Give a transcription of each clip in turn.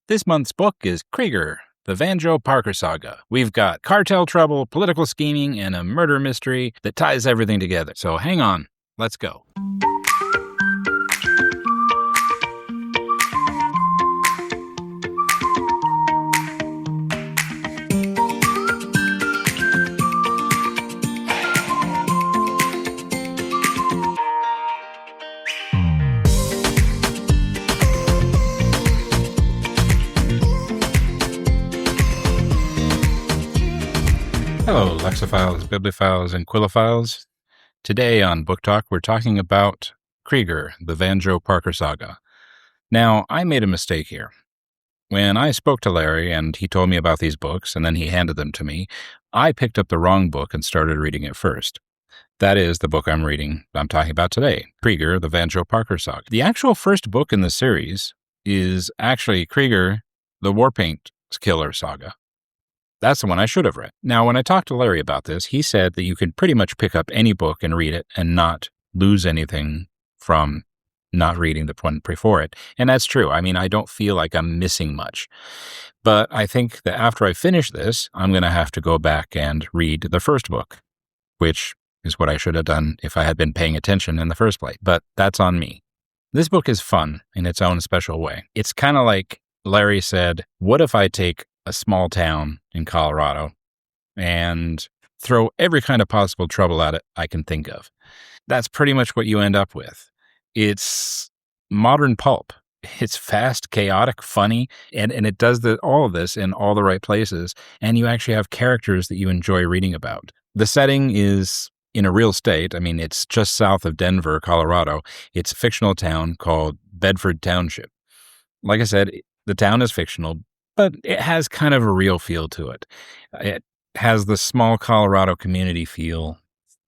This month's book is Creager, the Joe Parker Saga. We've got cartel trouble, political scheming, and a murder mystery that ties everything together. So hang on, let's go. Hello, Lexophiles, Bibliophiles, and Quillophiles. Today on BookTalk, we're talking about Creager, the Joe Parker Saga. Now, I made a mistake here. When I spoke to Larry and he told me about these books, and then he handed them to me, I picked up the wrong book and started reading it first. That is the book I'm talking about today, Creager, the Joe Parker Saga. The actual first book in the series is actually Creager, the Warpaint Killer Saga. That's the one I should have read. Now, when I talked to Larry about this, he said that you can pretty much pick up any book and read it and not lose anything from not reading the one before it. And that's true. I mean, I don't feel like I'm missing much. But I think that after I finish this, I'm going to have to go back and read the first book, which is what I should have done if I had been paying attention in the first place. But that's on me. This book is fun in its own special way. It's kind of like Larry said, what if I take a small town in Colorado and throw every kind of possible trouble at it I can think of? That's pretty much what you end up with. It's modern pulp. It's fast, chaotic, funny, and it does all of this in all the right places, and you actually have characters that you enjoy reading about. The setting is in a real state. I mean, it's just south of Denver, Colorado. It's a fictional town called Bedford Township. Like I said, the town is fictional, but it has kind of a real feel to it. It has the small Colorado community feel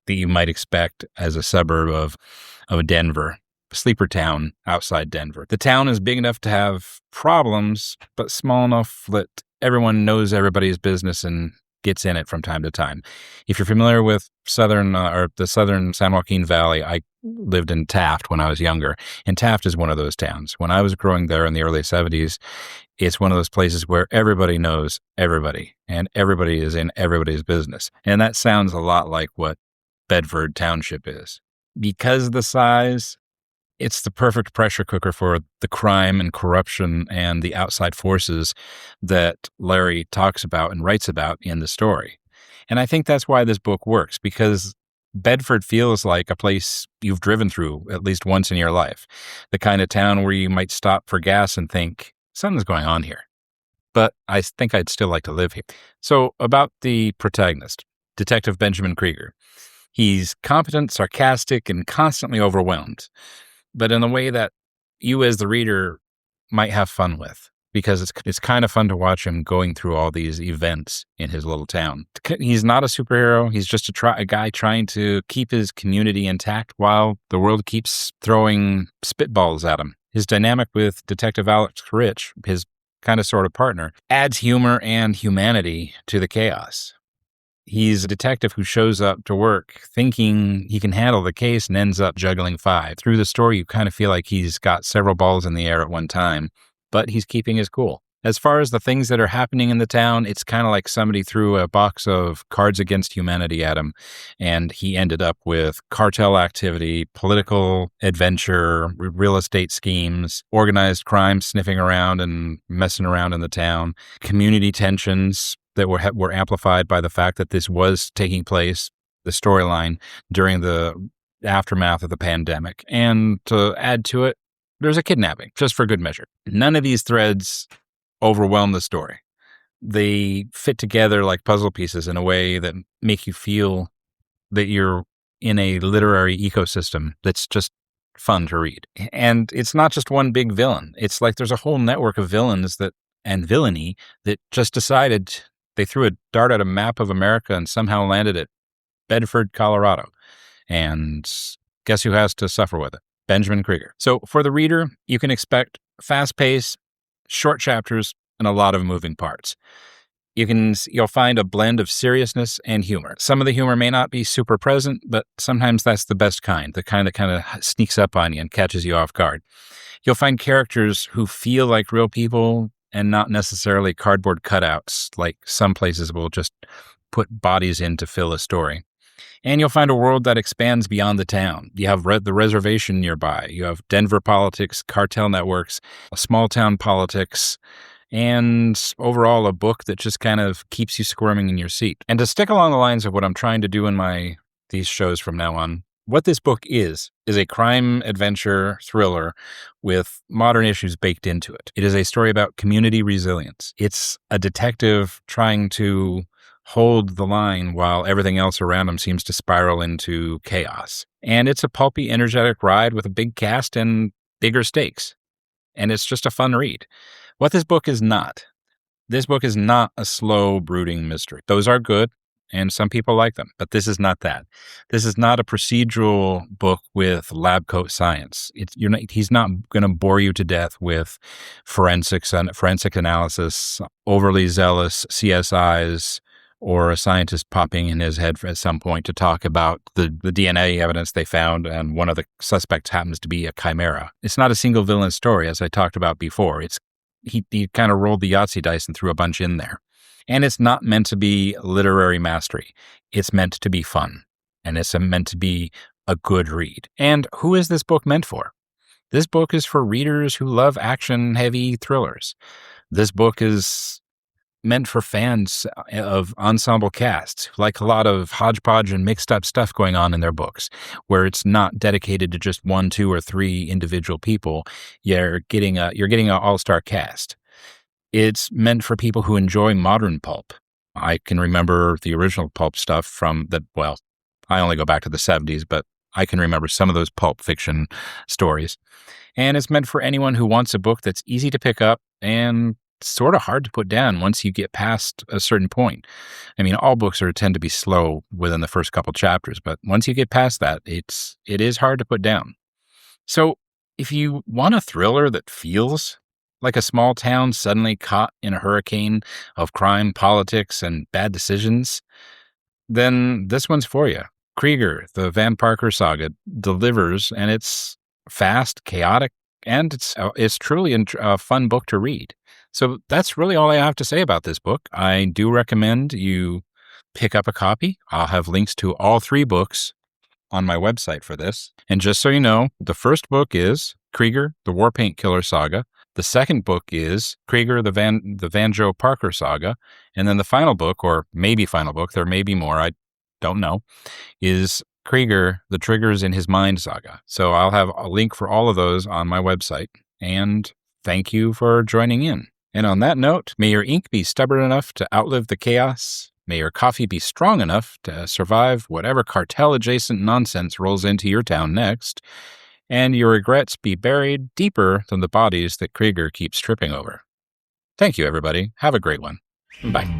that you might expect as a suburb of Denver, a sleeper town outside Denver. The town is big enough to have problems, but small enough that everyone knows everybody's business and gets in it from time to time. If you're familiar with the southern San Joaquin Valley, I lived in Taft when I was younger, and Taft is one of those towns. When I was growing there in the early 70s, it's one of those places where everybody knows everybody, and everybody is in everybody's business. And that sounds a lot like what Bedford Township is. Because of the size, it's the perfect pressure cooker for the crime and corruption and the outside forces that Larry talks about and writes about in the story. And I think that's why this book works, because Bedford feels like a place you've driven through at least once in your life. The kind of town where you might stop for gas and think, something's going on here. But I think I'd still like to live here. So about the protagonist, Detective Benjamin Creager. He's competent, sarcastic, and constantly overwhelmed, but in a way that you as the reader might have fun with, because it's kind of fun to watch him going through all these events in his little town. He's not a superhero. He's just a guy trying to keep his community intact while the world keeps throwing spitballs at him. His dynamic with Detective Alex Ritch, his kind of sort of partner, adds humor and humanity to the chaos. He's a detective who shows up to work thinking he can handle the case and ends up juggling 5. Through the story, you kind of feel like he's got several balls in the air at one time, but he's keeping his cool. As far as the things that are happening in the town, it's kind of like somebody threw a box of Cards Against Humanity at him, and he ended up with cartel activity, political adventure, real estate schemes, organized crime sniffing around and messing around in the town, community tensions that were amplified by the fact that this was taking place, the storyline, during the aftermath of the pandemic. And to add to it, there's a kidnapping, just for good measure. None of these threads overwhelm the story. They fit together like puzzle pieces in a way that make you feel that you're in a literary ecosystem that's just fun to read. And it's not just one big villain. It's like there's a whole network of villains and villainy that just decided they threw a dart at a map of America and somehow landed at Bedford, Colorado. And guess who has to suffer with it? Benjamin Creager. So for the reader, you can expect fast pace, short chapters, and a lot of moving parts. You'll find a blend of seriousness and humor. Some of the humor may not be super present, but sometimes that's the best kind, the kind that kind of sneaks up on you and catches you off guard. You'll find characters who feel like real people, and not necessarily cardboard cutouts like some places will just put bodies in to fill a story. And you'll find a world that expands beyond the town. You have the reservation nearby. You have Denver politics, cartel networks, small town politics, and overall a book that just kind of keeps you squirming in your seat. And to stick along the lines of what I'm trying to do in these shows from now on, what this book is a crime adventure thriller with modern issues baked into it. It is a story about community resilience. It's a detective trying to hold the line while everything else around him seems to spiral into chaos. And it's a pulpy, energetic ride with a big cast and bigger stakes. And it's just a fun read. What this book is not a slow, brooding mystery. Those are good, and some people like them, but this is not that. This is not a procedural book with lab coat science. He's not going to bore you to death with forensic analysis, overly zealous CSIs, or a scientist popping in his head at some point to talk about the DNA evidence they found, and one of the suspects happens to be a chimera. It's not a single villain story, as I talked about before. He kind of rolled the Yahtzee dice and threw a bunch in there. And it's not meant to be literary mastery. It's meant to be fun. And it's meant to be a good read. And who is this book meant for? This book is for readers who love action-heavy thrillers. This book is meant for fans of ensemble casts, like a lot of hodgepodge and mixed up stuff going on in their books, where it's not dedicated to just 1, 2, or 3 individual people. You're getting an all-star cast. It's meant for people who enjoy modern pulp. I can remember the original pulp stuff I only go back to the 70s, but I can remember some of those pulp fiction stories. And it's meant for anyone who wants a book that's easy to pick up and sort of hard to put down once you get past a certain point. I mean, all books tend to be slow within the first couple chapters, but once you get past that, it is hard to put down. So if you want a thriller that feels like a small town suddenly caught in a hurricane of crime, politics, and bad decisions, then this one's for you. Creager, the Van Parker Saga, delivers, and it's fast, chaotic, and it's truly a fun book to read. So that's really all I have to say about this book. I do recommend you pick up a copy. I'll have links to all 3 books on my website for this. And just so you know, the first book is Creager, the War Paint Killer Saga. The second book is Creager, the Van Joe Parker Saga. And then the final book, or maybe final book, there may be more, I don't know, is Creager, the Triggers in His Mind Saga. So I'll have a link for all of those on my website. And thank you for joining in. And on that note, may your ink be stubborn enough to outlive the chaos. May your coffee be strong enough to survive whatever cartel-adjacent nonsense rolls into your town next. And your regrets be buried deeper than the bodies that Creager keeps tripping over. Thank you, everybody. Have a great one. Bye.